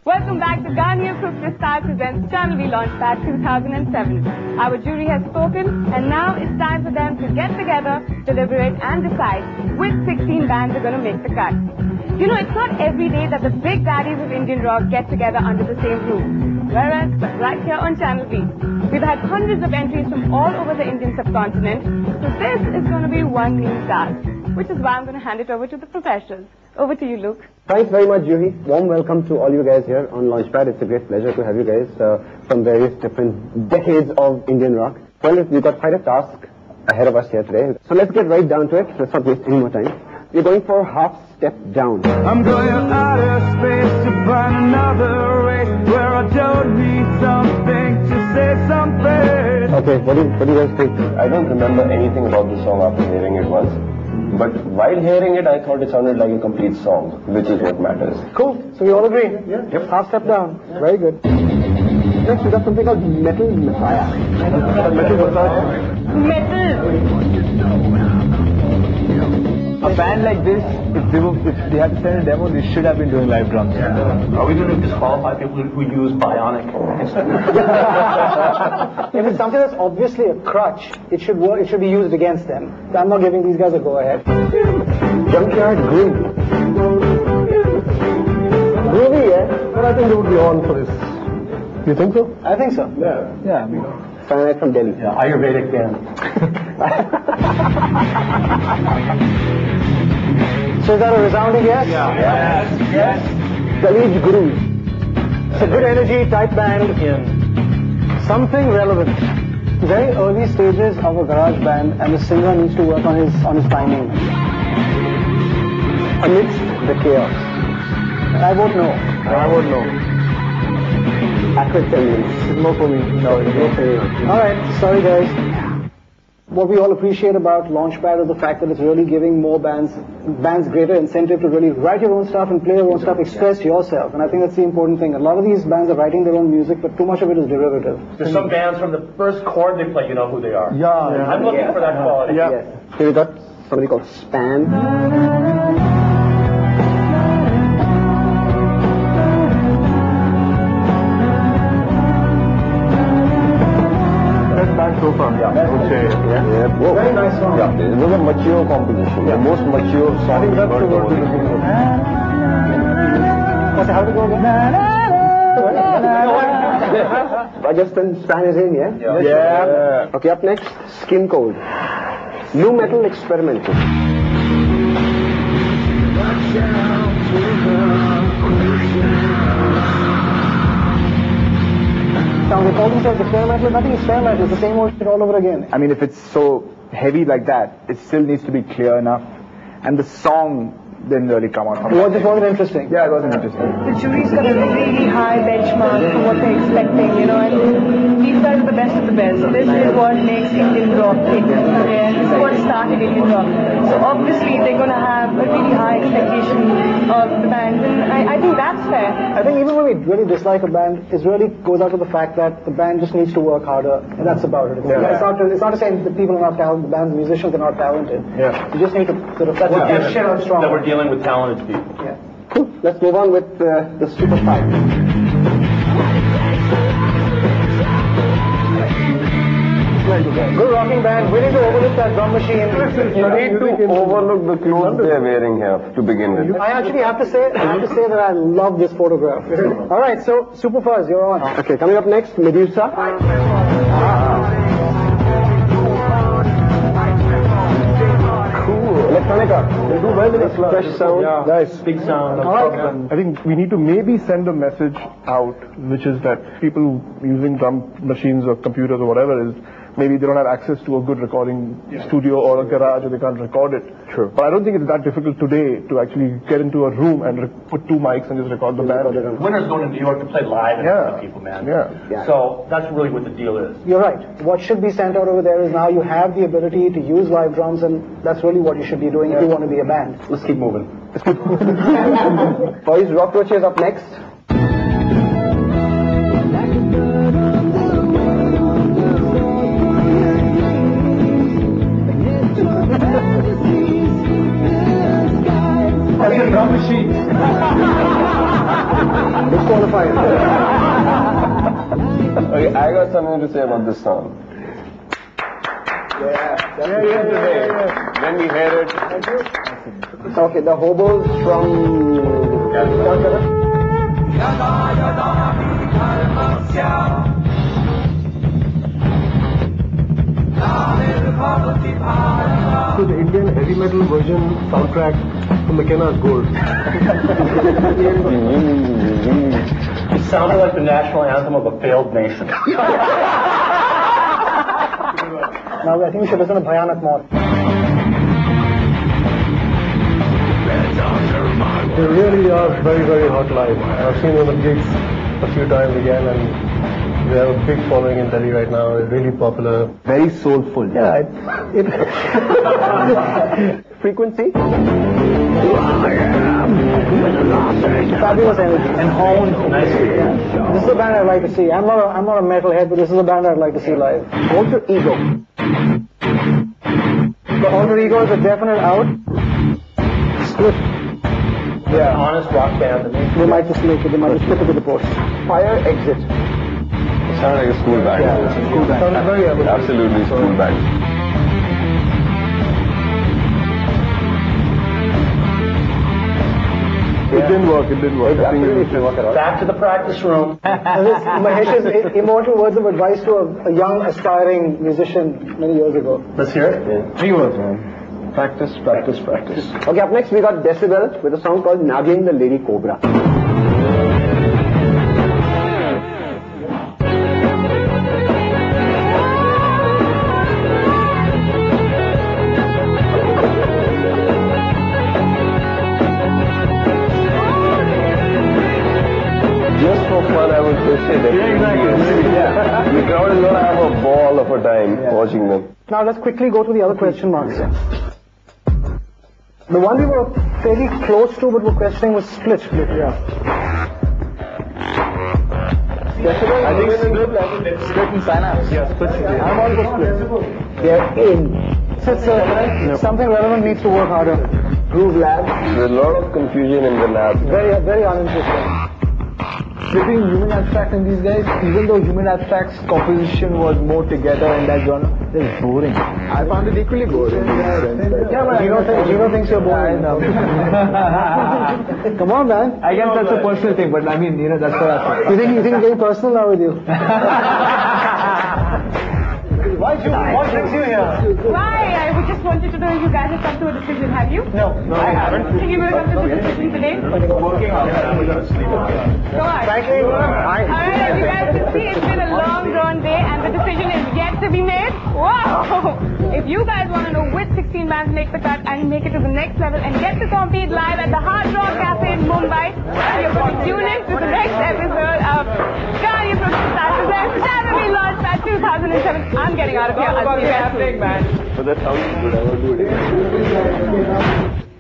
Welcome back to Garnier Cooked Style presents Channel V Launchpad 2007. Our jury has spoken, and now it's time for them to get together, deliberate, and decide which 16 bands are going to make the cut. You know, it's not every day that the big daddies of Indian rock get together under the same roof. Whereas, right here on Channel V, we've had hundreds of entries from all over the Indian subcontinent, so this is going to be one clean task, which is why I'm going to hand it over to the professionals. Over to you, Luke. Thanks very much, Juhi. Warm welcome to all you guys here on Launchpad. It's a great pleasure to have you guys from various different decades of Indian rock. Well, we've got quite a task ahead of us here today. So let's get right down to it. Let's not waste any more time. We're going for half step down. I'm going out of space to find another way where I don't need something to say something. Okay, what do you guys think? I don't remember anything about the song after hearing it once. But while hearing it, I thought it sounded like a complete song, which is what matters. Cool. So we all agree? Yeah. Yep. Half step down. Yeah. Very good. Next, we got something called Metal Messiah. Metal Messiah? Metal! A band like this, if they had to send a demo, they should have been doing live drums. Yeah. Are we going to disqualify people who use bionic instruments? If it's something that's obviously a crutch, it should work. It should be used against them. I'm not giving these guys a go-ahead. Junkyard Groove. Groovy, yeah? But I think they would be on for this. You think so? I think so. Yeah. Yeah, I mean, Cyanide from Delhi. Yeah, Ayurvedic band. So is that a resounding yes? Yeah. Yes. Khalid Guru. It's a good energy, tight band. Something relevant. Very early stages of a garage band, and the singer needs to work on his timing. Amidst the chaos. I won't know. I would know. Accurate semblance. It's more for me. No, it's more for me. All right, sorry guys. What we all appreciate about Launchpad is the fact that it's really giving more bands greater incentive to really write your own stuff and play your own stuff, express yourself. And I think that's the important thing. A lot of these bands are writing their own music, but too much of it is derivative. There's some bands from the first chord they play, you know who they are. Yeah. I'm looking for that quality. Yeah. Yes. Here we got somebody called Span. So far, yeah. I would say, Yeah. Whoa. Very nice song. Yeah, it was a mature composition. The most mature song. I think that's the word we're looking for. How to go again? Rajasthan Span is in, yeah? Yeah. Okay, up next, Skin Cold. New Metal Experimental. Now they call themselves experimental. Nothing experimental. It's the same old shit all over again. I mean, if it's so heavy like that, it still needs to be clear enough. And the song didn't really come out from It wasn't interesting. Yeah, it wasn't interesting. The jury's got a really high benchmark for what they're expecting, you know, and these guys are the best of the best. This is what makes Indian rock tick. Yeah, this is what started Indian rock. So obviously they're going to have a really high expectation of the band, and I think that's fair. I think even when we really dislike a band, it really goes out to the fact that the band just needs to work harder, and that's about it. It's not to say that people are not talented, the band's musicians are not talented. Yeah. You just need to sort of push it on strong. That we're dealing with talented people. Yeah. Cool. Let's move on with the Super 5. Good rocking band, willing to overlook that drum machine. You need to overlook the clothes they're wearing here to begin with. I actually have to say that I love this photograph. All right, so Super Fuzz, you're on. Okay, coming up next, Medusa. Cool. Electronica. They do well with fresh sound. Yeah. Nice. Big sound. I think we need to maybe send a message out, which is that people using drum machines or computers or whatever is, maybe they don't have access to a good recording studio or a garage, or they can't record it. Sure. But I don't think it's that difficult today to actually get into a room and put two mics and just record the band. Winter's going to New York to play live in front of people, man. Yeah. So that's really what the deal is. You're right. What should be sent out over there is now you have the ability to use live drums, and that's really what you should be doing if you want to be a band. Let's keep moving. Boys, Rockroach is up next. That's a drum machine. Disqualified. Okay, I got something to say about this song. When we hear it, Okay, the hobos from Calcutta. So the Indian heavy metal version soundtrack to McKenna's Gold. It sounded like the national anthem of a failed nation. Now I think we should listen to Bhayanak more. They really are very, very hot live. I've seen them at gigs a few times again, and they have a big following in Delhi right now. They're really popular. Very soulful. Yeah, Frequency. Fabulous energy. And honed nicely. This is a band I'd like to see. I'm not a metalhead, but this is a band I'd like to see live. Alter Ego. The Alter Ego is a definite out. Split. Yeah. Honest rock band. They might just make it. They might just slip it to the post. Fire Exit. it sounded like a school band. Yeah, school band. Sounds very Absolutely school band. It didn't work. It didn't work. I think Absolutely didn't work at all. Back to the practice room. Mahesh's immortal words of advice to a young aspiring musician many years ago. Let's hear it. 3 words, man. Practice, practice, practice. Okay, up next we got Decibel with a song called Nagging the Lady Cobra. Just for fun, I would just say that. Yeah, exactly. Yeah. The crowd is gonna have a ball of a time watching them. Now let's quickly go to the other question marks. The one we were fairly close to but were questioning was Split. Yeah. I think Split and Synapse. Yeah, Split. I'm all for Split. They're in. It's something relevant needs to work harder. Groove Lab. There's a lot of confusion in the lab. Very, very uninteresting. Between Human Abstract and these guys, even though Human Abstract's composition was more together in that genre, it's boring. I found it equally boring. Yeah, man. Gino thinks you're boring. Come on, man. I guess that's a personal thing, but I mean, that's what I think. You think it's getting personal now with you? Why brings you here? Why? I would just wanted to know if you guys have come to a decision, have you? No, I haven't. Think you're going to come to a decision today? Working on it. Go on. Frankly, Alright, as you guys can see, it's been a long drawn day and the decision is yet to be made. Wow! If you guys want to know which 16 bands make the cut and make it to the next level and get to compete live at the Hard Rock Cafe in Mumbai, you're going to tune in to the next episode of Cardio Professional Presents Saturday Launchpad 2007. I'm getting out of here. I'll see you guys soon. But that sounds good. I will do it again.